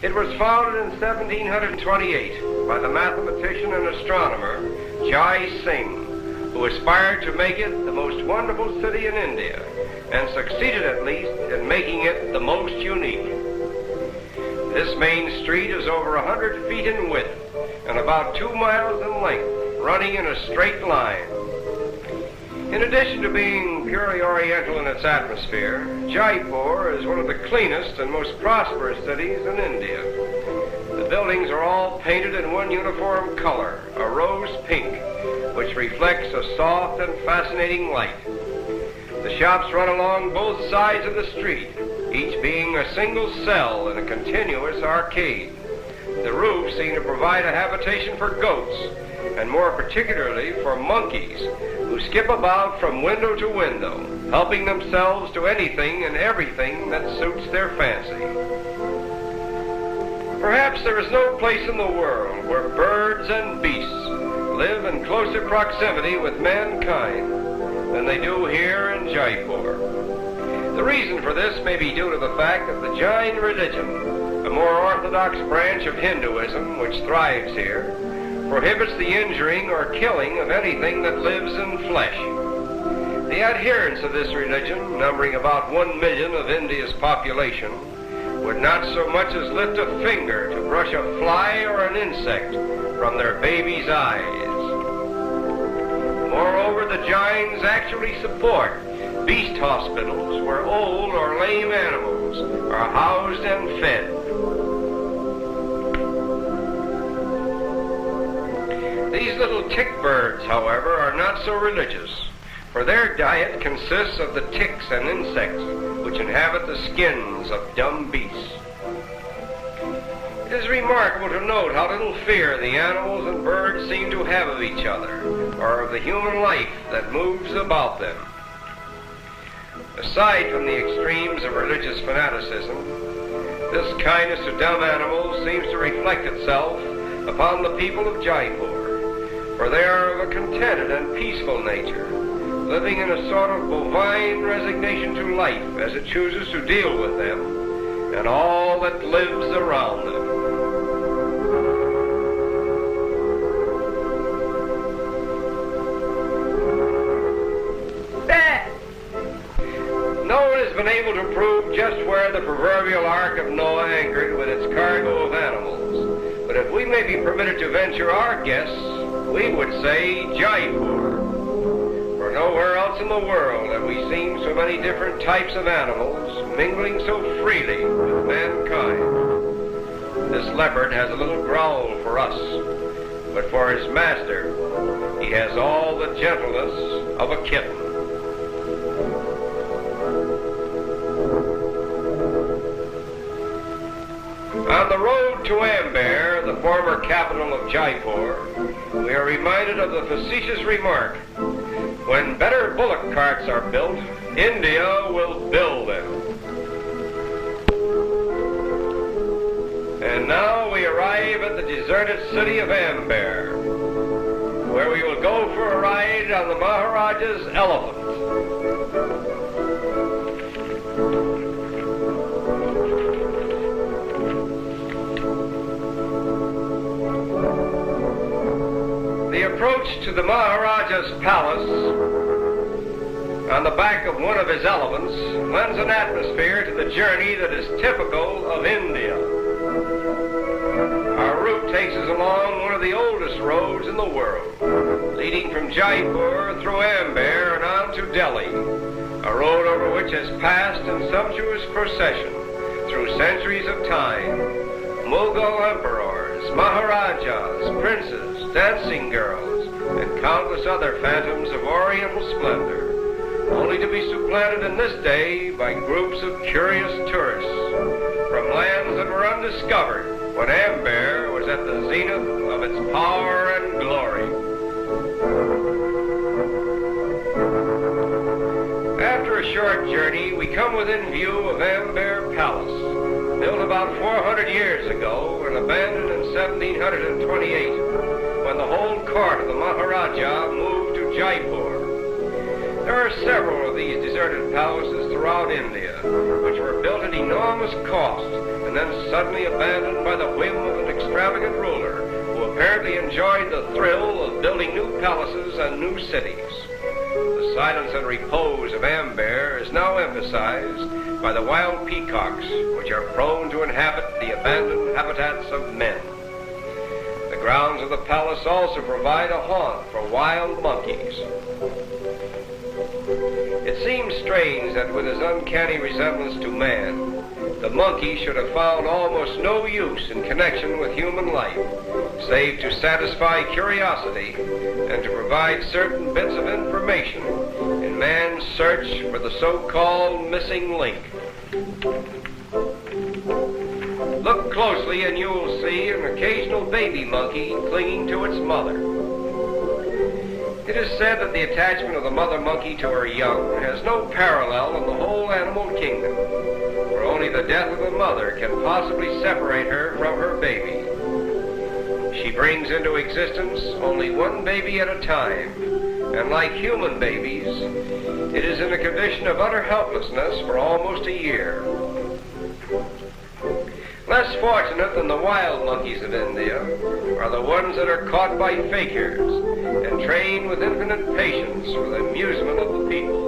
It was founded in 1728 by the mathematician and astronomer Jaise Singh, who aspired to make it the most wonderful city in India, and succeeded at least in making it the most unique. This main street is over 100 feet in width and about 2 miles in length, running in a straight line. In addition to being purely oriental in its atmosphere, Jaipur is one of the cleanest and most prosperous cities in India. The buildings are all painted in one uniform color, a rose pink, which reflects a soft and fascinating light. The shops run along both sides of the street, each being a single cell in a continuous arcade. The roofs seem to provide a habitation for goats, and more particularly for monkeys, who skip about from window to window, helping themselves to anything and everything that suits their fancy. Perhaps there is no place in the world where birds and beasts live in closer proximity with mankind than they do here in Jaipur. The reason for this may be due to the fact that the Jain religion, a more orthodox branch of Hinduism which thrives here, prohibits the injuring or killing of anything that lives in flesh. The adherents of this religion, numbering about 1 million of India's population, would not so much as lift a finger to brush a fly or an insect from their baby's eyes. Moreover, the Jains actually support beast hospitals where old or lame animals are housed and fed. These little tick birds, however, are not so religious, for their diet consists of the ticks and insects which inhabit the skins of dumb beasts. It is remarkable to note how little fear the animals and birds seem to have of each other, or of the human life that moves about them. Aside from the extremes of religious fanaticism, this kindness to dumb animals seems to reflect itself upon the people of Jaipur, for they are of a contented and peaceful nature, living in a sort of bovine resignation to life as it chooses to deal with them and all that lives around them. No one has been able to prove just where the proverbial Ark of Noah anchored with its cargo of animals, but if we may be permitted to venture our guess, we would say Jaipur. For nowhere else in the world have we seen so many different types of animals mingling so freely with mankind. This leopard has a little growl for us, but for his master, he has all the gentleness of a kitten. On the road to Amber, the former capital of Jaipur, we are reminded of the facetious remark, "When better bullock carts are built, India will build them." And now we arrive at the deserted city of Amber, where we will go for a ride on the Maharaja's elephant. The approach to the Maharaja's palace on the back of one of his elephants lends an atmosphere to the journey that is typical of India. Our route takes us along one of the oldest roads in the world, leading from Jaipur through Amber and on to Delhi, a road over which has passed in sumptuous procession through centuries of time Mughal emperors, Maharajas, princes, dancing girls, and countless other phantoms of Oriental splendor, only to be supplanted in this day by groups of curious tourists from lands that were undiscovered when Amber was at the zenith of its power and glory. After a short journey, we come within view of Amber Palace, built about 400 years ago and abandoned in 1728, when the whole court of the Maharaja moved to Jaipur. There are several of these deserted palaces throughout India, which were built at enormous cost and and then suddenly abandoned by the whim of an extravagant ruler who apparently enjoyed the thrill of building new palaces and new cities. The silence and repose of Amber is now emphasized by the wild peacocks, which are prone to inhabit the abandoned habitats of men. The grounds of the palace also provide a haunt for wild monkeys. It seems strange that with his uncanny resemblance to man, the monkey should have found almost no use in connection with human life, save to satisfy curiosity and to provide certain bits of information in man's search for the so-called missing link. Look closely and you will see an occasional baby monkey clinging to its mother. It is said that the attachment of the mother monkey to her young has no parallel in the whole animal kingdom, for only the death of the mother can possibly separate her from her baby. She brings into existence only one baby at a time, and like human babies, it is in a condition of utter helplessness for almost a year. Less fortunate than the wild monkeys of India are the ones that are caught by fakirs and trained with infinite patience for the amusement of the people.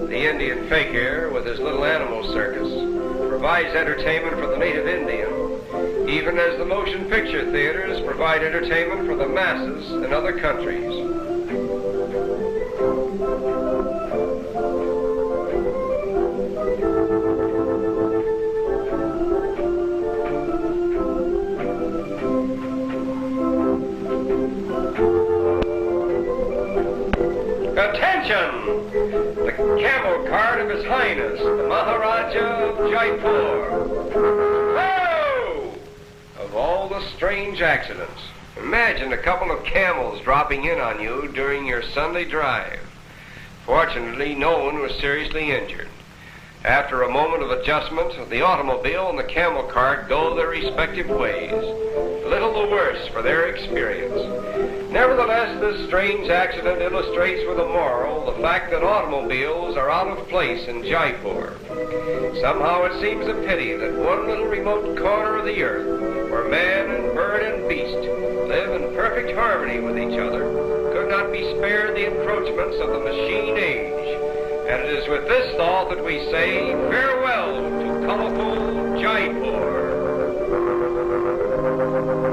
The Indian fakir, with his little animal circus, provides entertainment for the native Indian, even as the motion picture theaters provide entertainment for the masses in other countries. Attention! The camel cart of His Highness, the Maharaja of Jaipur. Whoa! Of all the strange accidents, imagine a couple of camels dropping in on you during your Sunday drive. Fortunately, no one was seriously injured. After a moment of adjustment, the automobile and the camel cart go their respective ways, little the worse for their experience. Nevertheless, this strange accident illustrates with a moral the fact that automobiles are out of place in Jaipur. Somehow it seems a pity that one little remote corner of the earth, where man and bird and beast live in perfect harmony with each other, could not be spared the encroachments of the machine age. And it is with this thought that we say farewell to colorful Jaipur.